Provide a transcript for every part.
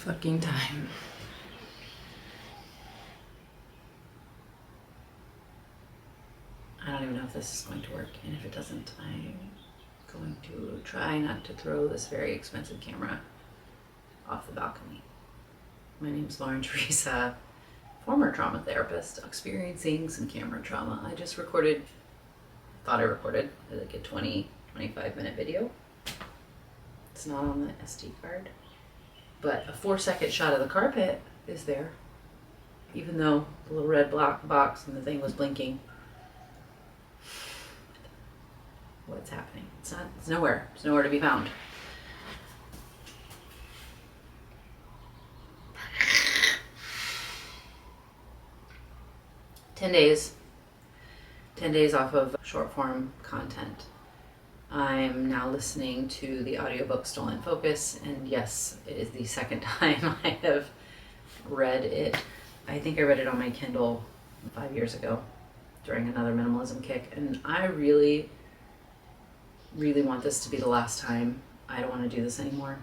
fucking time. I don't even know if this is going to work, and if it doesn't, I'm going to try not to throw this very expensive camera off the balcony. My name's Lauren Teresa, former trauma therapist, experiencing some camera trauma. I just thought I recorded like a 25 minute video. It's not on the SD card, but a 4-second shot of the carpet is there, even though the little red black box and the thing was blinking. What's happening? It's nowhere. It's nowhere to be found. Ten days off of short form content. I'm now listening to the audiobook Stolen Focus, and yes, it is the second time I have read it. I think I read it on my Kindle 5 years ago during another minimalism kick, and I really want this to be the last time. I don't want to do this anymore.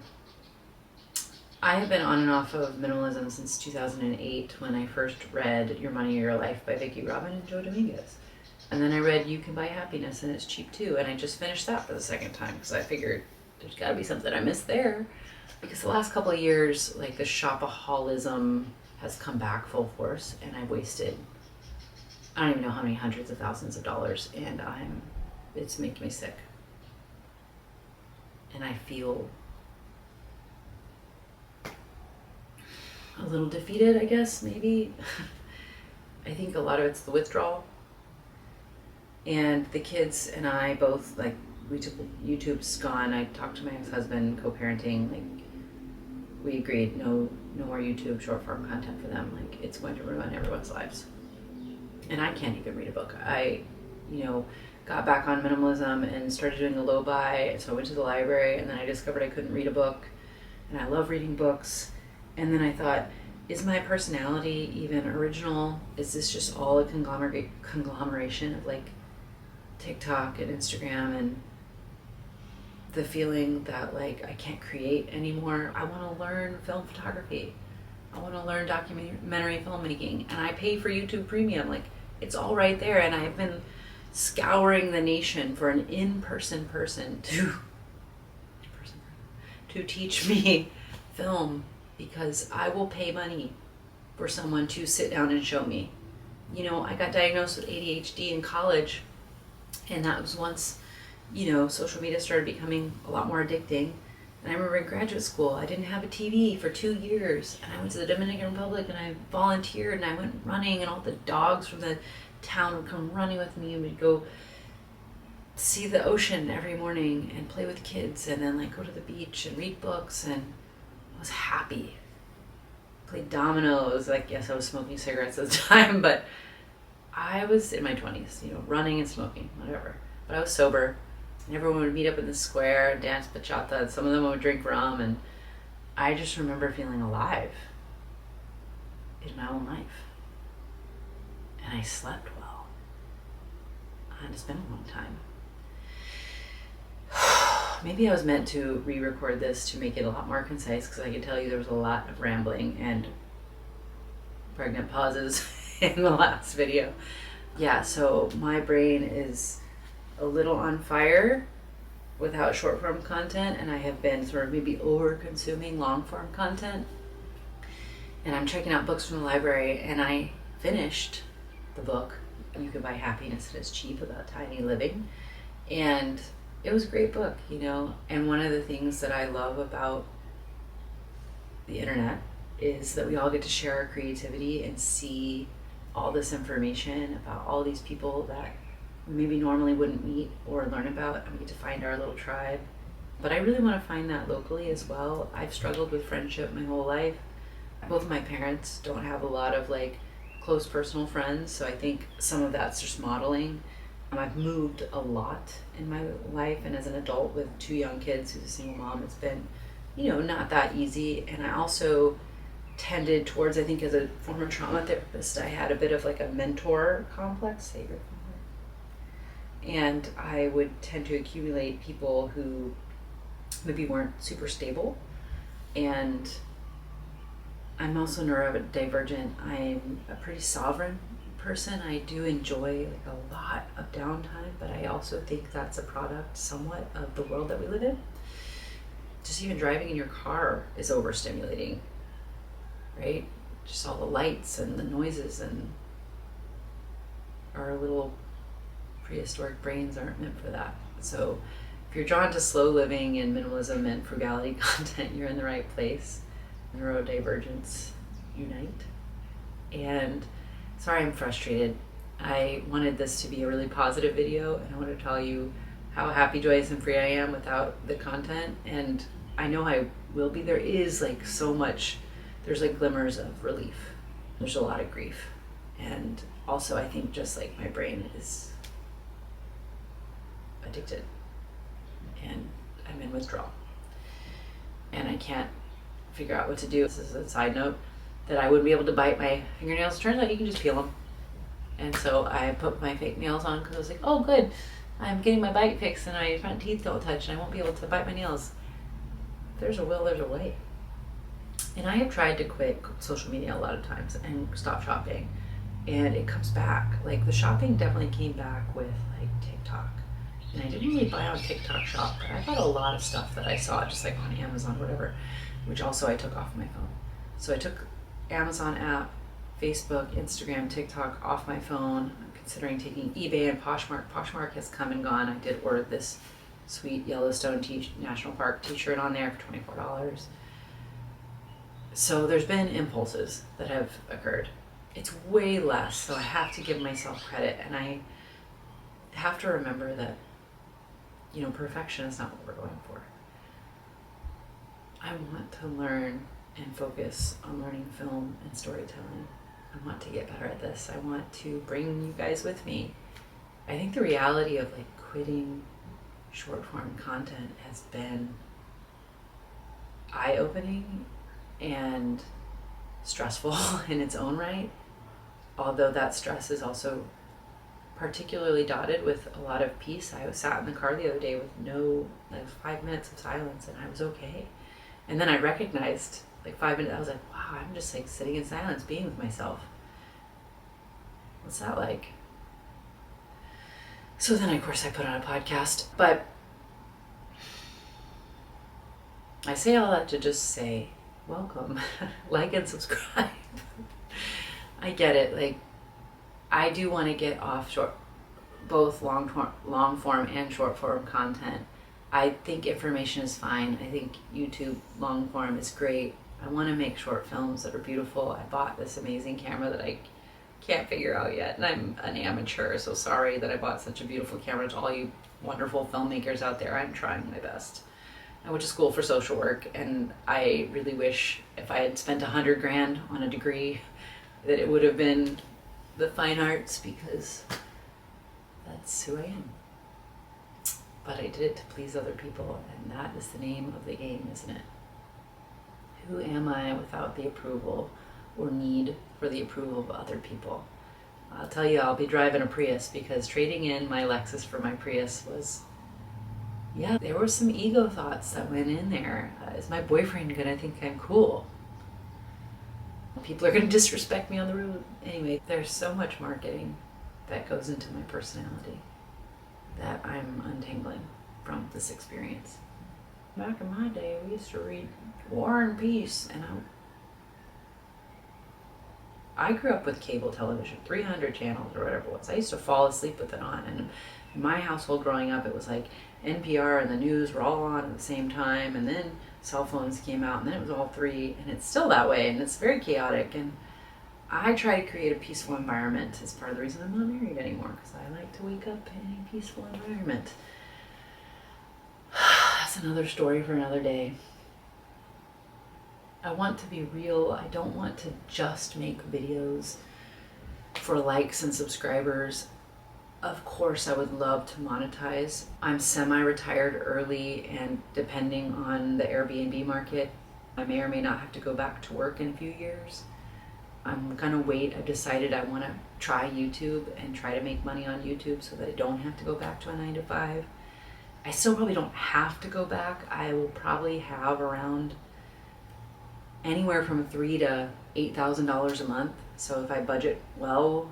I have been on and off of minimalism since 2008 when I first read Your Money or Your Life by Vicki Robin and Joe Dominguez. And then I read You Can Buy Happiness and It's Cheap Too, and I just finished that for the second time because I figured there's got to be something I missed there. Because the last couple of years, like, the shopaholism has come back full force, and I've wasted, I don't even know how many hundreds of thousands of dollars, and it's making me sick. And I feel a little defeated, I guess, maybe. I think a lot of it's the withdrawal. And the kids and I both, like, YouTube's gone. I talked to my ex-husband, co-parenting, like, we agreed no more YouTube short form content for them. Like, it's going to ruin everyone's lives. And I can't even read a book. I got back on minimalism and started doing a low buy. So I went to the library, and then I discovered I couldn't read a book. And I love reading books. And then I thought, is my personality even original? Is this just all a conglomeration of, like, TikTok and Instagram, and the feeling that, like, I can't create anymore? I want to learn film photography. I want to learn documentary filmmaking, and I pay for YouTube Premium. Like, it's all right there, and I've been scouring the nation for an in-person person to teach me film, because I will pay money for someone to sit down and show me. I got diagnosed with ADHD in college, and that was once, social media started becoming a lot more addicting. And I remember in graduate school, I didn't have a TV for 2 years, and I went to the Dominican Republic, and I volunteered, and I went running, and all the dogs from the town would come running with me, and we'd go see the ocean every morning and play with kids, and then, like, go to the beach and read books, and I was happy. Played dominoes. Like, yes, I was smoking cigarettes at the time, but I was in my 20s, running and smoking, whatever. But I was sober, and everyone would meet up in the square and dance bachata, and some of them would drink rum, and I just remember feeling alive in my own life. And I slept well. And it's been a long time. Maybe I was meant to re-record this to make it a lot more concise, because I can tell you there was a lot of rambling and pregnant pauses in the last video. Yeah, so my brain is a little on fire without short form content, and I have been sort of maybe over consuming long form content. And I'm checking out books from the library, and I finished the book You Can Buy Happiness and It's Cheap about tiny living. And it was a great book, and one of the things that I love about the internet is that we all get to share our creativity and see all this information about all these people that we maybe normally wouldn't meet or learn about, and we get to find our little tribe. But I really want to find that locally as well. I've struggled with friendship my whole life. Both of my parents don't have a lot of, like, close personal friends, so I think some of that's just modeling. I've moved a lot in my life, and as an adult with 2 young kids who's a single mom, it's been, not that easy. And I also tended towards, I think as a former trauma therapist, I had a bit of, like, a mentor complex, and I would tend to accumulate people who maybe weren't super stable, and I'm also neurodivergent. I'm a pretty sovereign person. I do enjoy like a lot of downtime, but I also think that's a product somewhat of the world that we live in. Just even driving in your car is overstimulating, right? Just all the lights and the noises, and our little prehistoric brains aren't meant for that. So if you're drawn to slow living and minimalism and frugality content, you're in the right place. Neurodivergence unite. And sorry I'm frustrated. I wanted this to be a really positive video, and I want to tell you how happy, joyous, and free I am without the content. And I know I will be. There is like so much, there's like glimmers of relief. There's a lot of grief. And also I think just like my brain is addicted, and I'm in withdrawal, and I can't figure out what to do. This is a side note that I wouldn't be able to bite my fingernails. Turns out you can just peel them. And so I put my fake nails on because I was like, oh good, I'm getting my bite fixed and my front teeth don't touch and I won't be able to bite my nails. If there's a will, there's a way. And I have tried to quit social media a lot of times and stop shopping, and it comes back. Like the shopping definitely came back with like TikTok. And I didn't really buy on TikTok shop, but I bought a lot of stuff that I saw just like on Amazon, whatever, which also I took off my phone. So I took Amazon app, Facebook, Instagram, TikTok off my phone. I'm considering taking eBay and Poshmark. Poshmark has come and gone. I did order this sweet Yellowstone National Park t-shirt on there for $24. So there's been impulses that have occurred. It's way less, so I have to give myself credit, and I have to remember that, you know, perfection is not what we're going for. I want to learn and focus on learning film and storytelling. I want to get better at this. I want to bring you guys with me. I think the reality of like quitting short form content has been eye-opening and stressful in its own right, although that stress is also particularly dotted with a lot of peace. I was sat in the car the other day with like 5 minutes of silence, and I was okay. And then I recognized like 5 minutes, I was like, wow, I'm just like sitting in silence, being with myself. What's that like? So then of course I put on a podcast, but I say all that to just say, welcome, like and subscribe. I get it, like I do want to get off both long form and short form content. I think information is fine. I think YouTube long form is great. I want to make short films that are beautiful. I bought this amazing camera that I can't figure out yet, and I'm an amateur, so sorry that I bought such a beautiful camera. To all you wonderful filmmakers out there, I'm trying my best. I went to school for social work, and I really wish if I had spent $100,000 on a degree that it would have been the fine arts, because that's who I am. But I did it to please other people, and that is the name of the game, isn't it? Who am I without the approval or need for the approval of other people? I'll tell you, I'll be driving a Prius, because trading in my Lexus for my Prius was, yeah, there were some ego thoughts that went in there. Is my boyfriend gonna think I'm cool? People are gonna disrespect me on the road. Anyway, there's so much marketing that goes into my personality that I'm untangling from this experience. Back in my day, we used to read War and Peace, and I grew up with cable television, 300 channels or whatever it was. I used to fall asleep with it on, and in my household growing up, it was like NPR and the news were all on at the same time, and then cell phones came out, and then it was all three, and it's still that way, and it's very chaotic. And I try to create a peaceful environment. As part of the reason I'm not married anymore, because I like to wake up in a peaceful environment. That's another story for another day. I want to be real. I don't want to just make videos for likes and subscribers. Of course, I would love to monetize. I'm semi-retired early, and depending on the Airbnb market, I may or may not have to go back to work in a few years. I'm gonna wait. I've decided I want to try YouTube and try to make money on YouTube so that I don't have to go back to a 9-to-5. I still probably don't have to go back. I will probably have around anywhere from $3,000 to $8,000 a month. So if I budget well,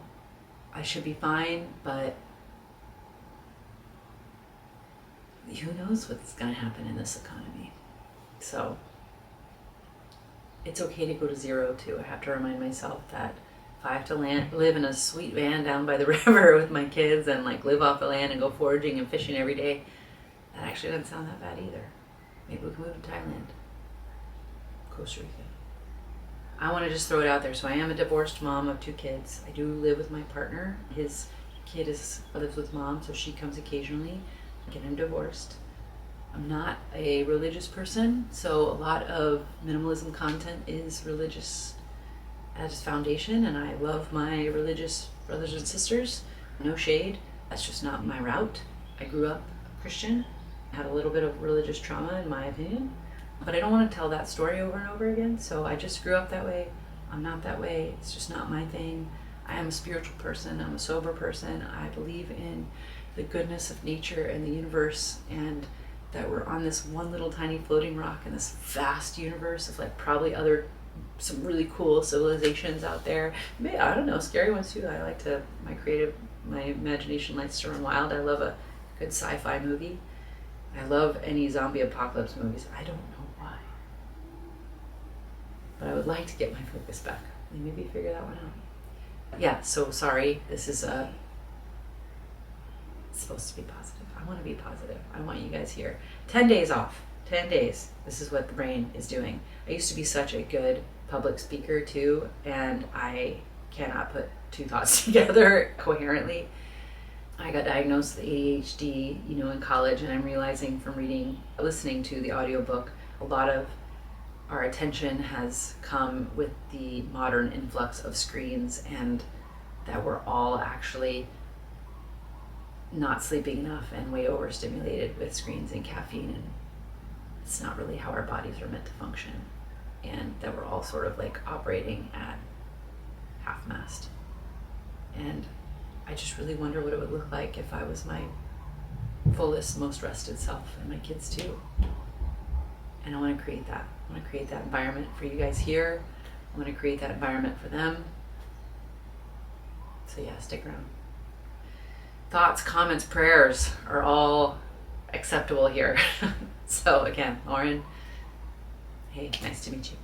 I should be fine, but who knows what's going to happen in this economy. So it's okay to go to zero too. I have to remind myself that if I have to live in a sweet van down by the river with my kids and like live off the land and go foraging and fishing every day, that actually doesn't sound that bad either. Maybe we can move to Thailand, Costa Rica. I want to just throw it out there. So I am a divorced mom of 2 kids. I do live with my partner. His kid lives with mom, so she comes occasionally. Get him divorced. I'm not a religious person, so a lot of minimalism content is religious as its foundation, and I love my religious brothers and sisters. No shade. That's just not my route. I grew up Christian, had a little bit of religious trauma in my opinion, but I don't want to tell that story over and over again. So I just grew up that way. I'm not that way. It's just not my thing. I am a spiritual person. I'm a sober person. I believe in the goodness of nature and the universe, and that we're on this one little tiny floating rock in this vast universe of like probably some really cool civilizations out there. Maybe, I don't know, scary ones too. My imagination likes to run wild. I love a good sci-fi movie. I love any zombie apocalypse movies. I don't know why, but I would like to get my focus back and maybe figure that one out. Yeah, so sorry, this is it's supposed to be positive. I want to be positive. I want you guys here. 10 days off. 10 days. This is what the brain is doing. I used to be such a good public speaker too, and I cannot put 2 thoughts together coherently. I got diagnosed with ADHD, in college, and I'm realizing from listening to the audiobook, a lot of our attention has come with the modern influx of screens, and that we're all actually not sleeping enough and way overstimulated with screens and caffeine, and it's not really how our bodies are meant to function, and that we're all sort of like operating at half-mast. And I just really wonder what it would look like if I was my fullest, most rested self, and my kids too. And I want to create that. I want to create that environment for you guys here. I want to create that environment for them. So yeah, stick around. Thoughts, comments, prayers are all acceptable here. So again, Lauren, hey, nice to meet you.